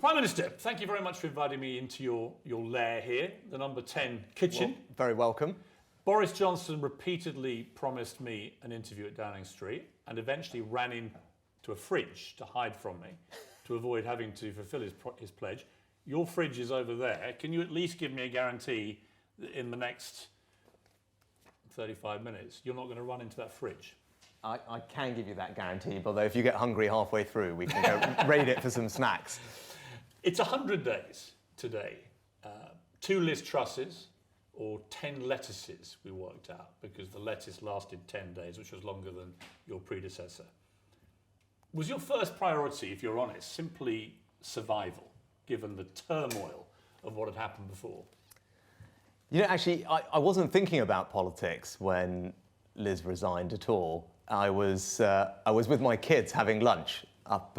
Prime Minister, thank you very much for inviting me into your lair here, the number 10 kitchen. Well, very welcome. Boris Johnson repeatedly promised me an interview at Downing Street and eventually ran into a fridge to hide from me to avoid having to fulfill his pledge. Your fridge is over there. Can you at least give me a guarantee that in the next 35 minutes you're not going to run into that fridge? I can give you that guarantee, although if you get hungry halfway through, we can go raid it for some snacks. It's 100 days today. 2 Liz Trusses or 10 lettuces, we worked out, because the lettuce lasted 10 days, which was longer than your predecessor. Was your first priority, if you're honest, simply survival, given the turmoil of what had happened before? You know, actually, I wasn't thinking about politics when Liz resigned at all. I was with my kids having lunch up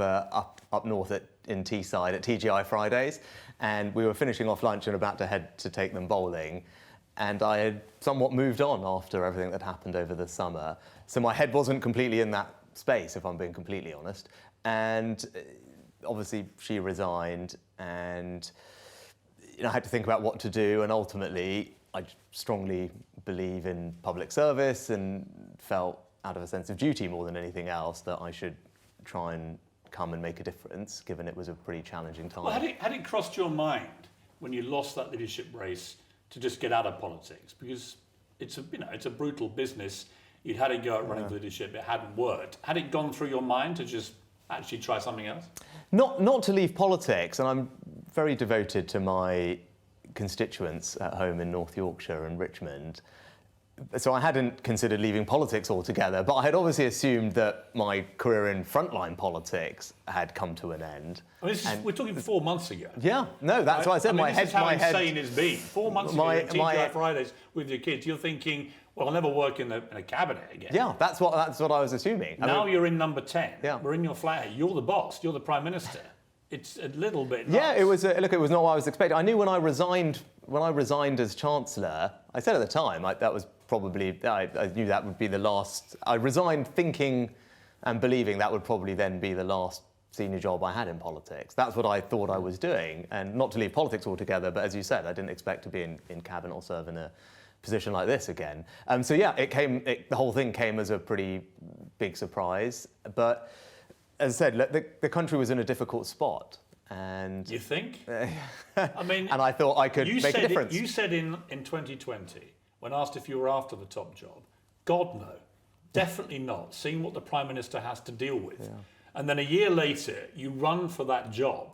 north in Teesside at TGI Fridays, and we were finishing off lunch and about to head to take them bowling, and I had somewhat moved on after everything that happened over the summer, so my head wasn't completely in that space, if I'm being completely honest. And obviously she resigned, and I had to think about what to do, and ultimately I strongly believe in public service and felt out of a sense of duty more than anything else that I should try and come and make a difference, given it was a pretty challenging time. Well, had it crossed your mind when you lost that leadership race to just get out of politics? Because it's a brutal business. You'd had a go at running for leadership, it hadn't worked. Had it gone through your mind to just actually try something else? Not to leave politics, and I'm very devoted to my constituents at home in North Yorkshire and Richmond. So I hadn't considered leaving politics altogether, but I had obviously assumed that my career in frontline politics had come to an end. I mean, we're talking 4 months ago. Yeah, no, that's what I said. This is how insane it's been. 4 months ago, at TGI Fridays with your kids, you're thinking, well, I'll never work in a cabinet again. Yeah, that's what I was assuming. Now you're in number 10. Yeah. We're in your flat. You're the boss. You're the Prime Minister. It's a little bit nuts. Yeah, it was not what I was expecting. I knew when I resigned as Chancellor, I said at the time, I knew that would be the last. I resigned thinking and believing that would probably then be the last senior job I had in politics. That's what I thought I was doing, and not to leave politics altogether, but as you said, I didn't expect to be in cabinet or serve in a position like this again. So yeah, the whole thing came as a pretty big surprise, but as I said, the country was in a difficult spot. And you think? I mean, and I thought I could make a difference. You said in 2020, when asked if you were after the top job, God no, definitely not, seeing what the Prime Minister has to deal with. Yeah. And then a year later, you run for that job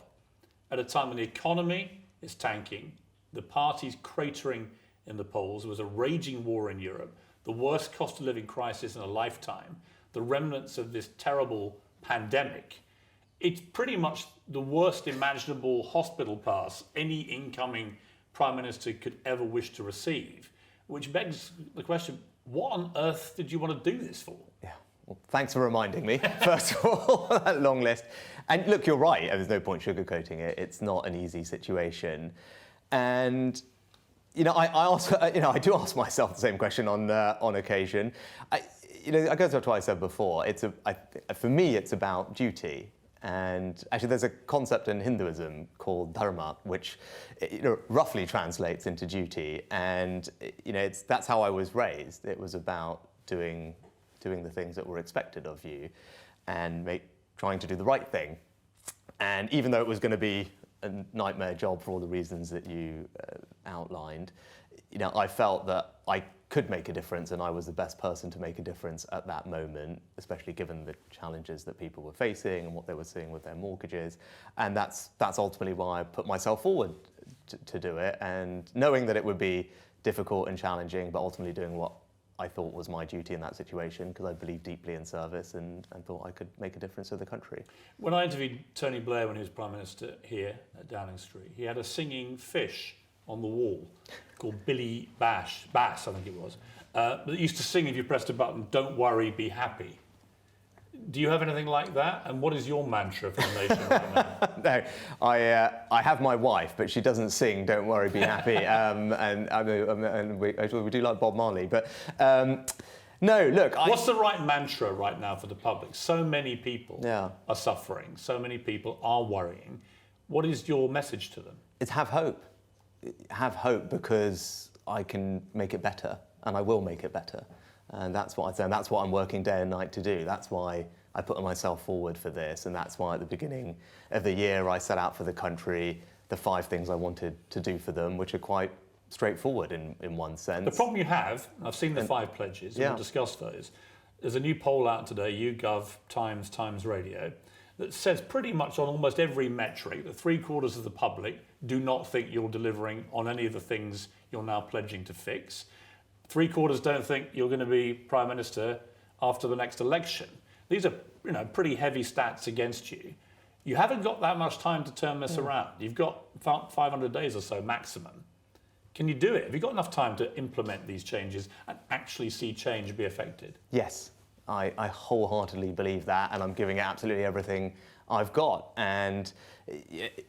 at a time when the economy is tanking, the party's cratering in the polls, there was a raging war in Europe, the worst cost of living crisis in a lifetime, the remnants of this terrible pandemic. It's pretty much the worst imaginable hospital pass any incoming Prime Minister could ever wish to receive, which begs the question, what on earth did you want to do this for? Yeah, well, thanks for reminding me, first of all, that long list. And look, you're right, there's no point sugarcoating it. It's not an easy situation. And I do ask myself the same question on occasion. I go to what I said before. For me, it's about duty. And actually, there's a concept in Hinduism called dharma, which roughly translates into duty. And that's how I was raised. It was about doing the things that were expected of you, and trying to do the right thing. And even though it was going to be a nightmare job for all the reasons that you outlined, I felt that I could make a difference, and I was the best person to make a difference at that moment, especially given the challenges that people were facing and what they were seeing with their mortgages. And that's ultimately why I put myself forward to do it, and knowing that it would be difficult and challenging, but ultimately doing what I thought was my duty in that situation, because I believed deeply in service and thought I could make a difference to the country. When I interviewed Tony Blair when he was Prime Minister here at Downing Street, he had a singing fish on the wall called Billy Bass, I think it was, that used to sing if you pressed a button, "Don't worry, be happy." Do you have anything like that? And what is your mantra for the nation right now? No, I have my wife, but she doesn't sing "Don't worry, be happy." And we do like Bob Marley, but no. Look, what's the right mantra right now for the public? So many people are suffering. So many people are worrying. What is your message to them? It's have hope. Have hope, because I can make it better, and I will make it better. And that's what I say, and that's what I'm working day and night to do. That's why I put myself forward for this, and that's why at the beginning of the year I set out for the country the 5 things I wanted to do for them, which are quite straightforward in one sense. The problem you have, I've seen the 5 pledges, and we'll discuss those. There's a new poll out today, YouGov Times Radio, that says pretty much on almost every metric that 3/4 of the public do not think you're delivering on any of the things you're now pledging to fix. 3/4 don't think you're going to be Prime Minister after the next election. These are, pretty heavy stats against you. You haven't got that much time to turn this around. You've got 500 days or so maximum. Can you do it? Have you got enough time to implement these changes and actually see change be affected? Yes, I wholeheartedly believe that, and I'm giving it absolutely everything I've got. And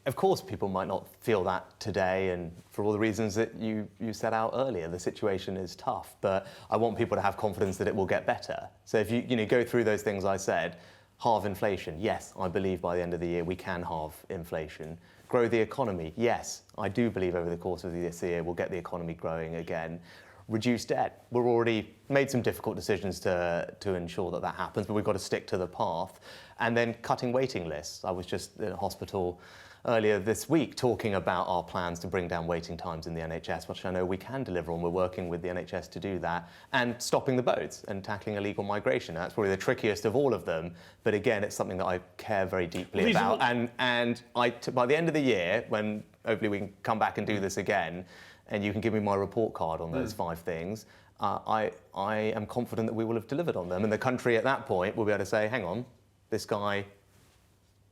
of course, people might not feel that today, and for all the reasons that you set out earlier, the situation is tough. But I want people to have confidence that it will get better. So if you go through those things I said, halve inflation. Yes, I believe by the end of the year we can halve inflation. Grow the economy. Yes, I do believe over the course of this year we'll get the economy growing again. Reduce debt. We've already made some difficult decisions to ensure that happens, but we've got to stick to the path. And then cutting waiting lists. I was just in a hospital earlier this week talking about our plans to bring down waiting times in the NHS, which I know we can deliver on. We're working with the NHS to do that, and stopping the boats and tackling illegal migration. That's probably the trickiest of all of them, but again, it's something that I care very deeply about. And by the end of the year, when hopefully we can come back and do this again, and you can give me my report card on those 5 things, I am confident that we will have delivered on them, and the country at that point will be able to say, hang on, this guy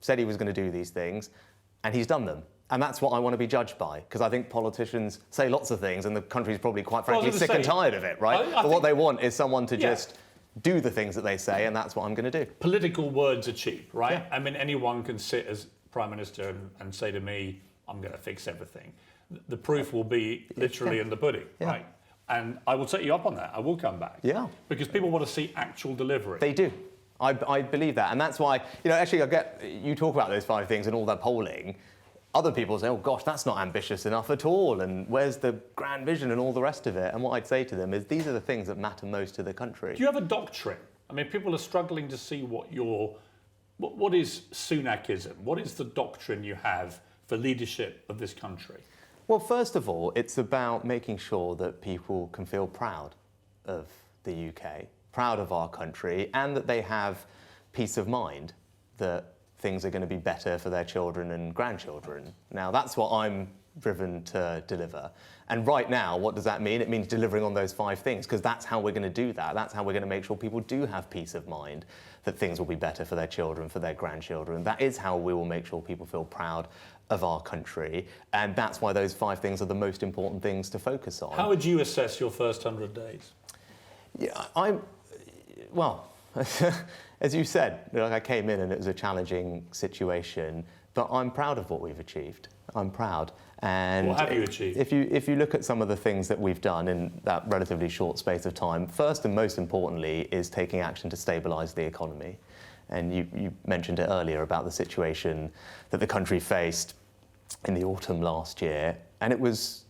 said he was going to do these things, and he's done them. And that's what I want to be judged by, because I think politicians say lots of things, and the country's probably quite frankly sick and tired of it, right? But what they want is someone to just do the things that they say, and that's what I'm going to do. Political words are cheap, right? Yeah. I mean, anyone can sit as Prime Minister and say to me, I'm going to fix everything. The proof will be literally in the pudding, right? And I will take you up on that. I will come back. Yeah. Because people want to see actual delivery. They do. I believe that. And that's why, actually, you talk about those 5 things and all that polling. Other people say, oh, gosh, that's not ambitious enough at all. And where's the grand vision and all the rest of it? And what I'd say to them is these are the things that matter most to the country. Do you have a doctrine? I mean, people are struggling to see what is Sunakism? What is the doctrine you have for leadership of this country? Well, first of all, it's about making sure that people can feel proud of the UK, proud of our country, and that they have peace of mind that things are going to be better for their children and grandchildren. Now, that's what I'm driven to deliver. And right now, what does that mean? It means delivering on those 5 things, because that's how we're going to do that. That's how we're going to make sure people do have peace of mind, that things will be better for their children, for their grandchildren. That is how we will make sure people feel proud of our country. And that's why those 5 things are the most important things to focus on. How would you assess your first 100 days? Yeah, well, as you said, I came in and it was a challenging situation, but I'm proud of what we've achieved. I'm proud. And what have you achieved? If you look at some of the things that we've done in that relatively short space of time, first and most importantly is taking action to stabilise the economy. And you mentioned it earlier about the situation that the country faced in the autumn last year, and it was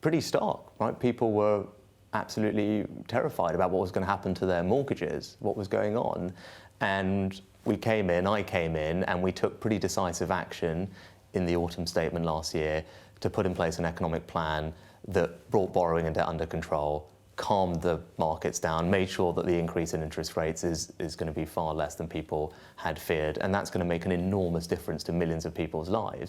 pretty stark, right? People were absolutely terrified about what was going to happen to their mortgages, what was going on. And I came in, and we took pretty decisive action in the autumn statement last year to put in place an economic plan that brought borrowing and debt under control, calmed the markets down, made sure that the increase in interest rates is going to be far less than people had feared. And that's going to make an enormous difference to millions of people's lives.